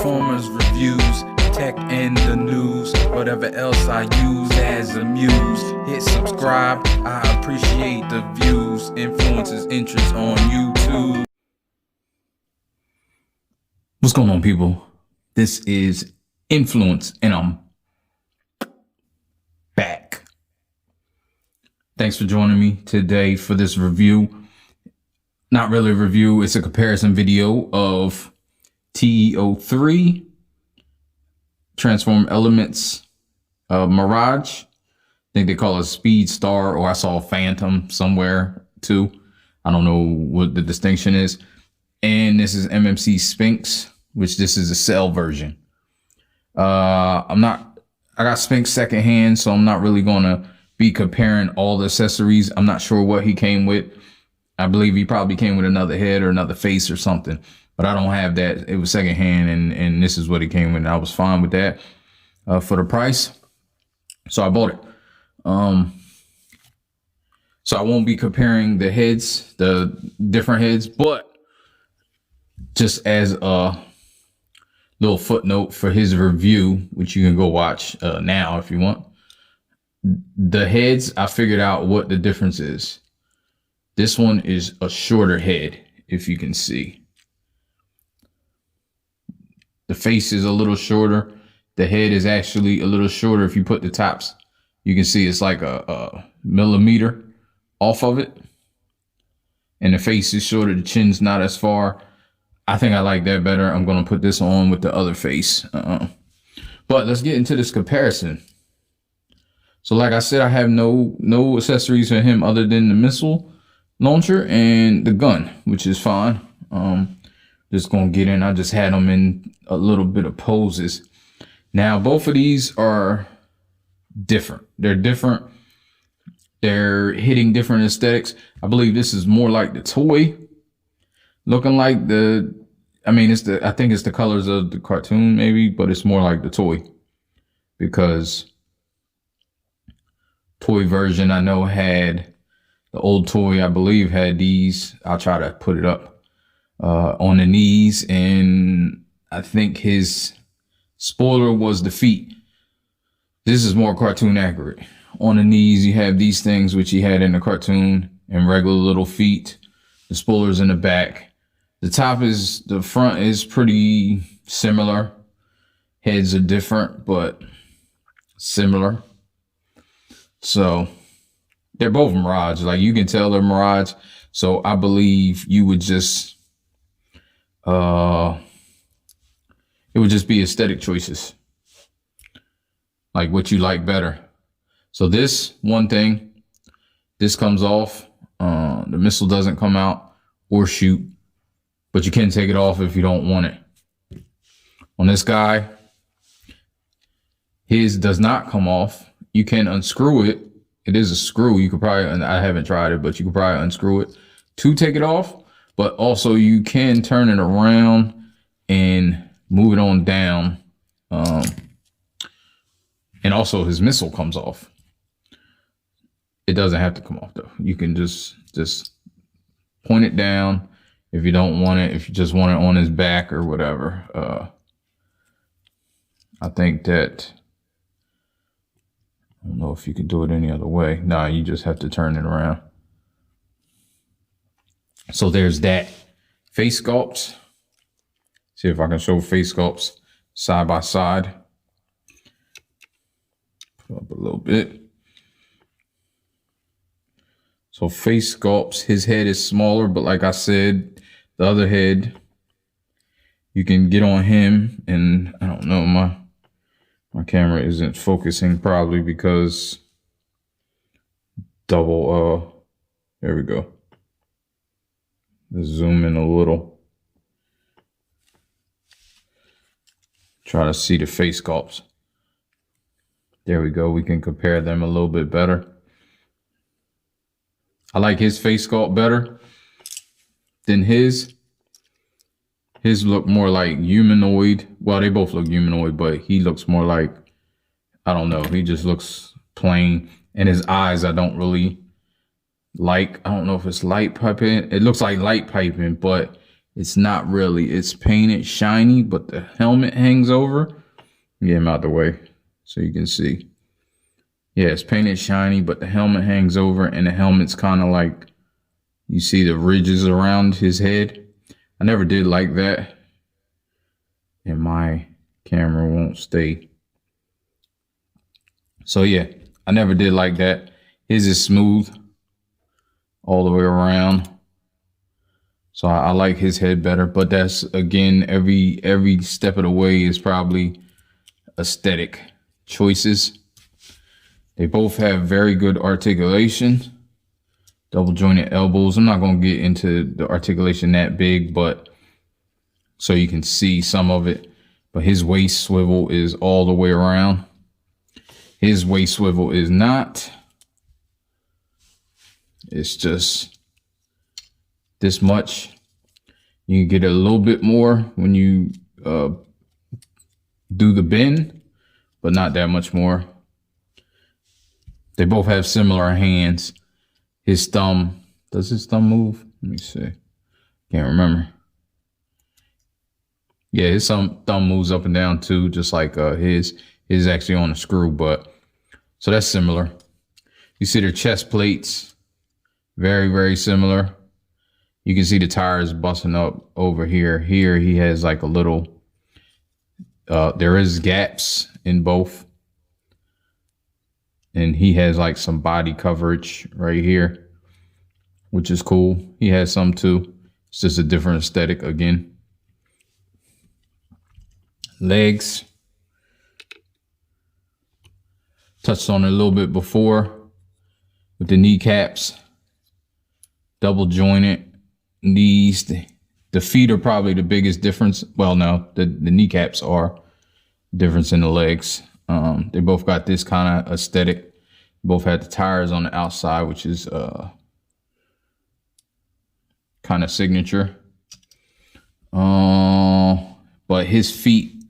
Transformers reviews, tech and the news, whatever else I use as a muse. Hit subscribe, I appreciate the views. Influences interest on YouTube. What's going on, people? This is Influence and I'm back. Thanks for joining me today for this review. Not really a review, it's a comparison video of TE03 Transform Elements Mirage. I think they call it Speed Star, or I saw Phantom somewhere too. I don't know what the distinction is. And this is MMC Sphinx, which this is a cell version. I got Sphinx secondhand, so I'm not really gonna be comparing all the accessories. I'm not sure what he came with. I believe he probably came with another head or another face or something, but I don't have that. It was secondhand, and this is what he came with. And I was fine with that for the price, so I bought it. So I won't be comparing the heads, the different heads, but just as a little footnote for his review, which you can go watch now if you want. The heads, I figured out what the difference is. This one is a shorter head, if you can see. The face is a little shorter. The head is actually a little shorter. If you put the tops, you can see it's like a millimeter off of it. And the face is shorter. The chin's not as far. I think I like that better. I'm going to put this on with the other face. But let's get into this comparison. So like I said, I have no accessories for him other than the missile launcher and the gun, which is fine. Just gonna get in. I just had them in a little bit of poses. Now both of these are different. They're different. They're hitting different aesthetics. I believe this is more like the toy, looking like the, I think it's the colors of the cartoon maybe, but it's more like the toy, because toy version I know had, the old toy I believe had these. I'll try to put it up on the knees, and I think his spoiler was the feet. This is more cartoon accurate. On the knees you have these things which he had in the cartoon, and regular little feet. The spoiler's in the back. The front is pretty similar. Heads are different, but similar. So they're both Mirage. Like, you can tell they're Mirage. So I believe you would just, it would just be aesthetic choices. Like what you like better. So this one thing, this comes off. The missile doesn't come out or shoot, but you can take it off if you don't want it. On this guy, his does not come off. You can unscrew it. It is a screw. You could probably, I haven't tried it, but you could probably unscrew it to take it off. But also you can turn it around and move it on down. And also his missile comes off. It doesn't have to come off though. You can just point it down if you don't want it, if you just want it on his back or whatever. I think that, I don't know if you could do it any other way. Nah, you just have to turn it around. So there's that. Face sculpts. See if I can show face sculpts side by side. Put up a little bit. So face sculpts, his head is smaller, but like I said, the other head, you can get on him, and I don't know, my camera isn't focusing, probably because there we go. Let's zoom in a little. Try to see the face sculpts. There we go. We can compare them a little bit better. I like his face sculpt better than his. His look more like humanoid. Well, they both look humanoid, but he looks more like, I don't know. He just looks plain. And his eyes, I don't really like. I don't know if it's light piping. It looks like light piping, but It's not really. It's painted shiny, but the helmet hangs over. Get him out the way so you can see. Yeah, it's painted shiny, but the helmet hangs over, and the helmet's kind of like, you see the ridges around his head. I never did like that. And my camera won't stay. So yeah, I never did like that. His is smooth all the way around. So I like his head better, but that's, again, every step of the way is probably aesthetic choices. They both have very good articulation, double jointed elbows. I'm not going to get into the articulation that big, but so you can see some of it. But his waist swivel is all the way around. His waist swivel is not. It's just this much. You can get a little bit more when you do the bend, but not that much more. They both have similar hands. His thumb, does his thumb move? Let me see. Can't remember. Yeah, his thumb moves up and down too, just like his is actually on a screw, but so that's similar. You see their chest plates, very, very similar. You can see the tires busting up over here. Here he has like a little, there is gaps in both. And he has like some body coverage right here, which is cool. He has some too. It's just a different aesthetic again. Legs. Touched on it a little bit before with the kneecaps. Double jointed knees. The feet are probably the biggest difference. Well, no, the kneecaps are difference in the legs. They both got this kind of aesthetic. Both had the tires on the outside, which is kind of signature. But his feet,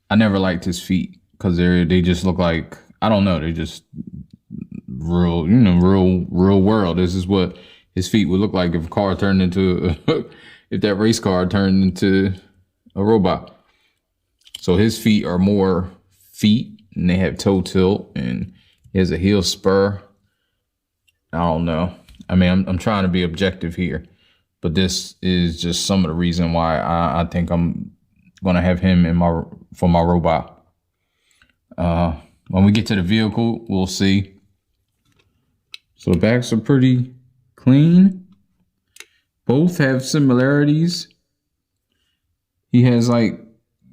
I never liked his feet because they just look like, I don't know, they just real, real world. This is what his feet would look like if a car turned into if that race car turned into a robot. So his feet are more feet, and they have toe tilt, and he has a heel spur. I don't know. I mean, I'm trying to be objective here, but this is just some of the reason why I think I'm gonna have him in for my robot. When we get to the vehicle, we'll see. So the backs are pretty clean. Both have similarities. He has like,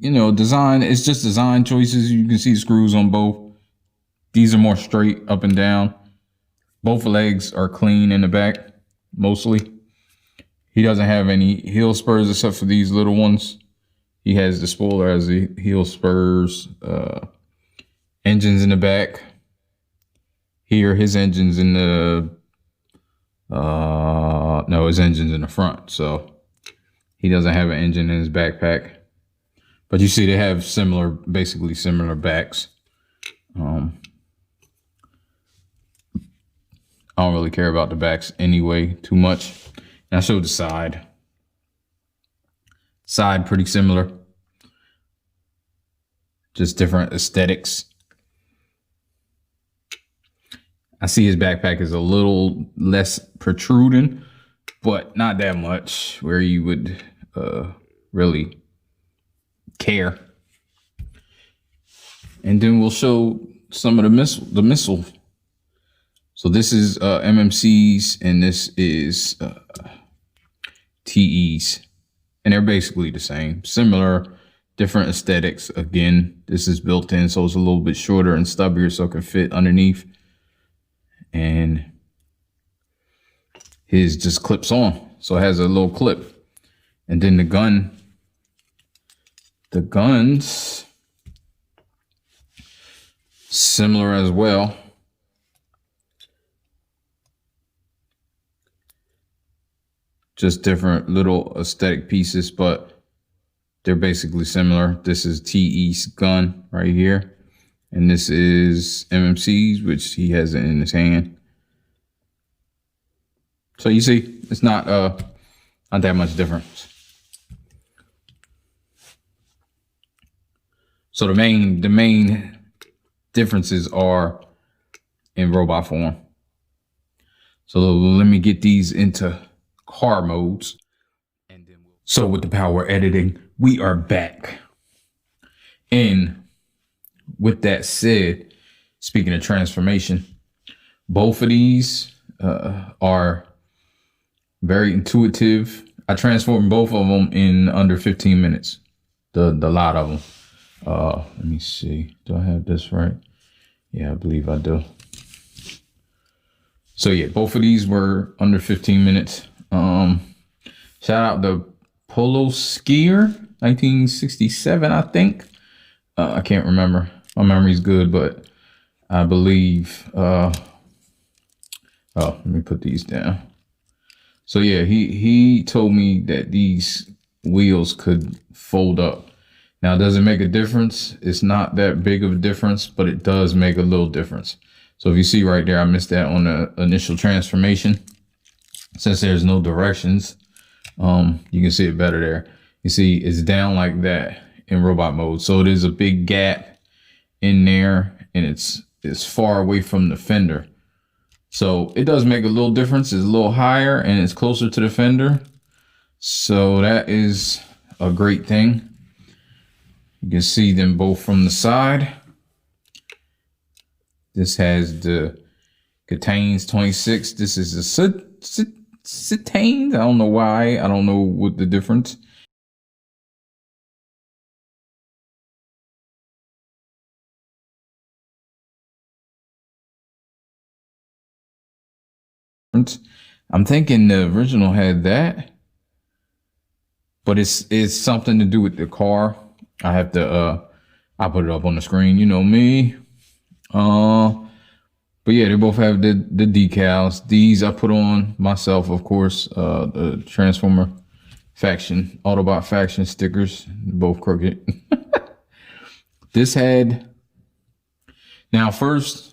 design. It's just design choices. You can see screws on both. These are more straight up and down. Both legs are clean in the back, mostly. He doesn't have any heel spurs except for these little ones. He has the spoiler as the heel spurs. Engines in the back. Here, his engine's in the, no, his engine's in the front. So he doesn't have an engine in his backpack. But you see they have basically similar backs. I don't really care about the backs anyway too much. And I showed the side. Side pretty similar. Just different aesthetics. I see his backpack is a little less protruding, but not that much where you would really care. And then we'll show some of the missile. So this is MMCs and this is TEs, and they're basically the same, similar, different aesthetics. Again, this is built in, so it's a little bit shorter and stubbier, so it can fit underneath. And his just clips on, so it has a little clip. And then the guns similar as well. Just different little aesthetic pieces, but they're basically similar. This is TE's gun right here. And this is MMC's, which he has in his hand. So you see, it's not that much difference. So the main differences are in robot form. So let me get these into car modes. So with the power editing, we are back. And with that said, speaking of transformation, both of these are very intuitive. I transformed both of them in under 15 minutes. The lot of them. Let me see. Do I have this right? Yeah, I believe I do. So yeah, both of these were under 15 minutes. Shout out the Polo Skier, 1967, I think. I can't remember. My memory's good, but I believe. Oh, let me put these down. So yeah, he told me that these wheels could fold up. Now, does it make a difference? It's not that big of a difference, but it does make a little difference. So if you see right there, I missed that on the initial transformation. Since there's no directions, you can see it better there. You see it's down like that in robot mode. So there's a big gap in there, and it's far away from the fender. So it does make a little difference. It's a little higher and it's closer to the fender. So that is a great thing. You can see them both from the side. This has the Contains 26. This is the Cetains. I don't know why. I don't know what the difference. I'm thinking the original had that, but it's something to do with the car. I have to I'll put it up on the screen. You know me. But yeah, they both have the decals. These I put on myself, of course. The Transformer faction, Autobot faction stickers, both crooked. This had. Now,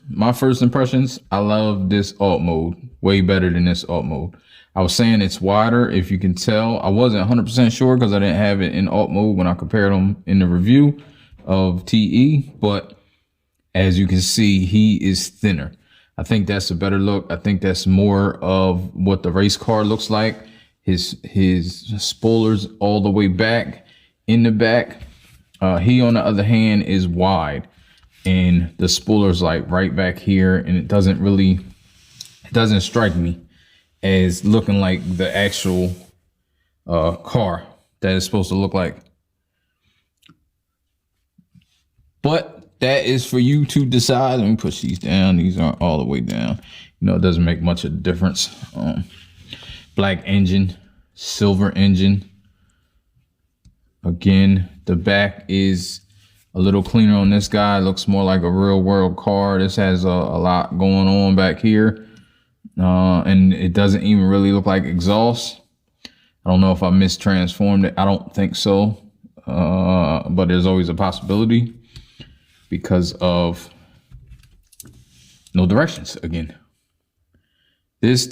my first impressions, I love this alt mode way better than this alt mode. I was saying it's wider, if you can tell. I wasn't 100% sure because I didn't have it in alt mode when I compared them in the review of TE, but as you can see, he is thinner. I think that's a better look. I think that's more of what the race car looks like. His spoilers all the way back in the back. He, on the other hand, is wide. And the spoiler's like right back here, and it doesn't strike me as looking like the actual car that it's supposed to look like. But that is for you to decide. Let me push these down. These aren't all the way down. You know, it doesn't make much of a difference. Black engine, silver engine. Again, the back is a little cleaner on this guy. Looks more like a real world car. This has a lot going on back here. And it doesn't even really look like exhaust. I don't know if I mistransformed it. I don't think so. But there's always a possibility because of no directions again. This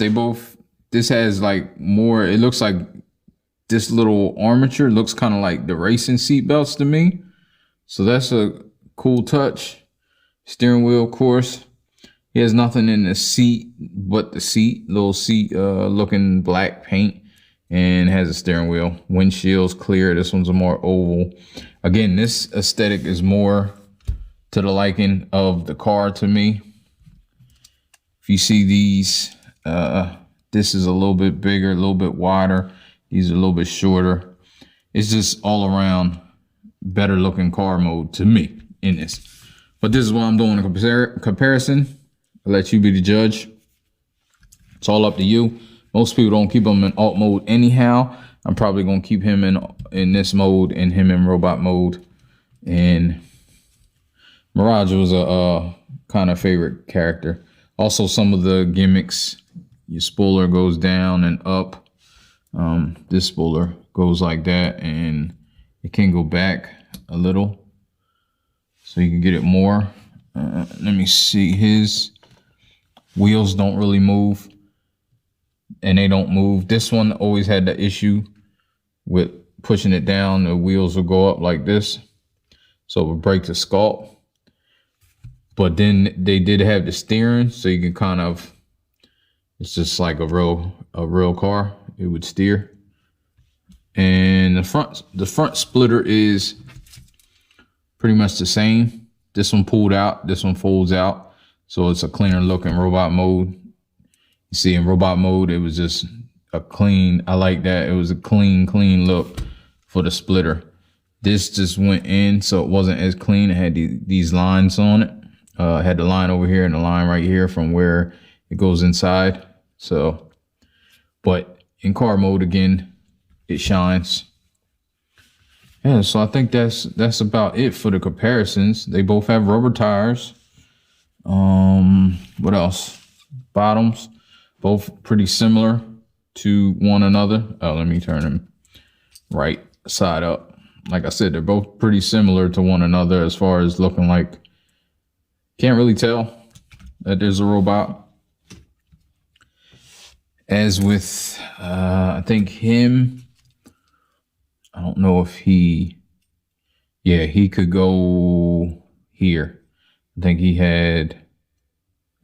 has like more, it looks like this little armature looks kind of like the racing seat belts to me. So that's a cool touch. Steering wheel, of course. He has nothing in the seat but the seat. Little seat looking black paint, and has a steering wheel. Windshield's clear. This one's a more oval. Again, this aesthetic is more to the liking of the car to me. If you see these, this is a little bit bigger, a little bit wider. These are a little bit shorter. It's just all around better looking car mode to me in this. But this is what I'm doing a comparison. I'll let you be the judge. It's all up to you. Most people don't keep them in alt mode anyhow. I'm probably gonna keep him in this mode and him in robot mode. And Mirage was a kind of favorite character. Also, some of the gimmicks. Your spoiler goes down and up. This spoiler goes like that, and it can go back a little, so you can get it more. Let me see. His wheels don't really move, and they don't move. This one always had the issue with pushing it down. The wheels will go up like this. so it would break the sculpt. But then they did have the steering, so you can kind of, it's just like a real car. It would steer. And the front splitter is pretty much the same. This one pulled out, this one folds out. So it's a cleaner look in robot mode. You see, in robot mode, it was just a clean, I like that. It was a clean look for the splitter. This just went in, so it wasn't as clean. It had these lines on it. It had the line over here and the line right here from where it goes inside. So, but in car mode, again, it shines. Yeah, so I think that's about it for the comparisons. They both have rubber tires. What else? Bottoms, both pretty similar to one another. Oh, let me turn them right side up. Like I said, they're both pretty similar to one another as far as looking like. Can't really tell that there's a robot. As with, I think him, I don't know if he could go here. I think he had,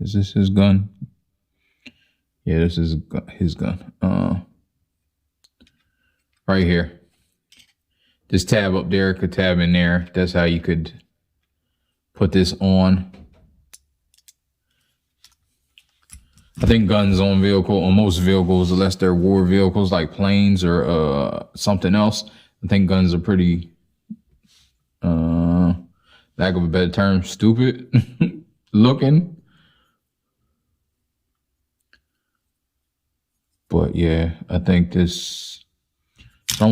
is this his gun? Yeah, this is his gun. Right here. This tab up there could tab in there. That's how you could put this on. I think guns on most vehicles, unless they're war vehicles like planes or something else, I think guns are pretty, lack of a better term, stupid looking. But yeah, I don't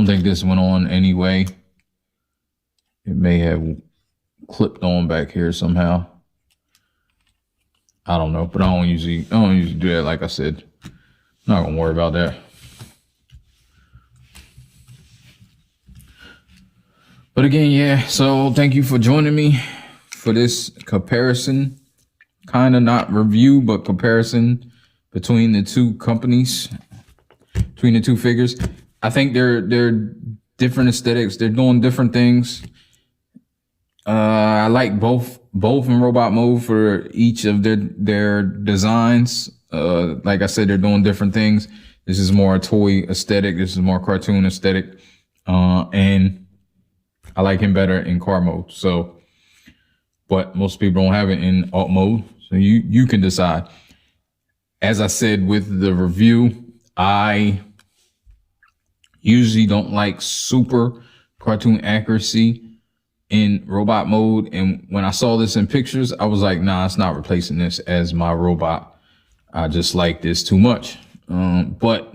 think this went on anyway. It may have clipped on back here somehow. I don't know, but I don't usually do that. Like I said, I'm not gonna worry about that. But again, yeah, so thank you for joining me for this comparison, kind of not review, but comparison between the two companies, between the two figures. I think they're different aesthetics. They're doing different things. I like both in robot mode for each of their designs. Like I said, they're doing different things. This is more a toy aesthetic. This is more cartoon aesthetic. And I like him better in car mode. So, but most people don't have it in alt mode. So you can decide. As I said with the review, I usually don't like super cartoon accuracy in robot mode, and when I saw this in pictures, I was like, nah, it's not replacing this as my robot. I just like this too much. But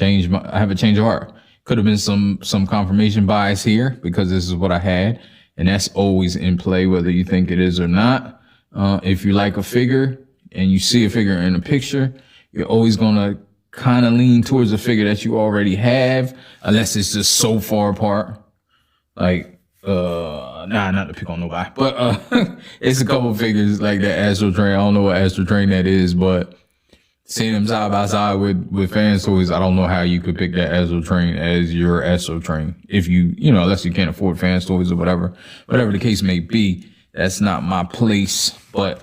I have a change of heart. Could have been some confirmation bias here because this is what I had, and that's always in play whether you think it is or not. If you like a figure and you see a figure in a picture, you're always gonna kind of lean towards a figure that you already have, unless it's just so far apart. Like, not to pick on nobody, but it's a couple figures like that Astro Train. I don't know what Astro Train that is, but seeing them side by side with Fans Toys, I don't know how you could pick that Astro Train as your Astro Train. If unless you can't afford Fans Toys or whatever the case may be. That's not my place, but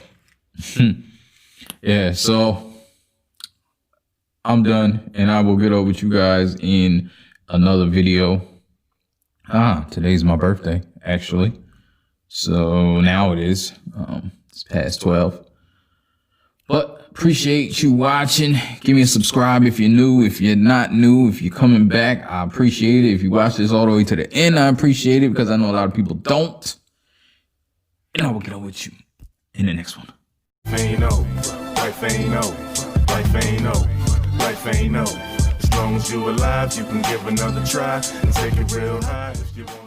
yeah, so I'm done, and I will get over with you guys in another video. Today's my birthday, actually. So now it is. It's past 12. But appreciate you watching. Give me a subscribe if you're new. If you're not new, if you're coming back, I appreciate it. If you watch this all the way to the end, I appreciate it because I know a lot of people don't. And I will get over with you in the next one. Life ain't over. Life ain't over. Life ain't over. Life ain't over. As long as you alive, you can give another try and take it real high if you want.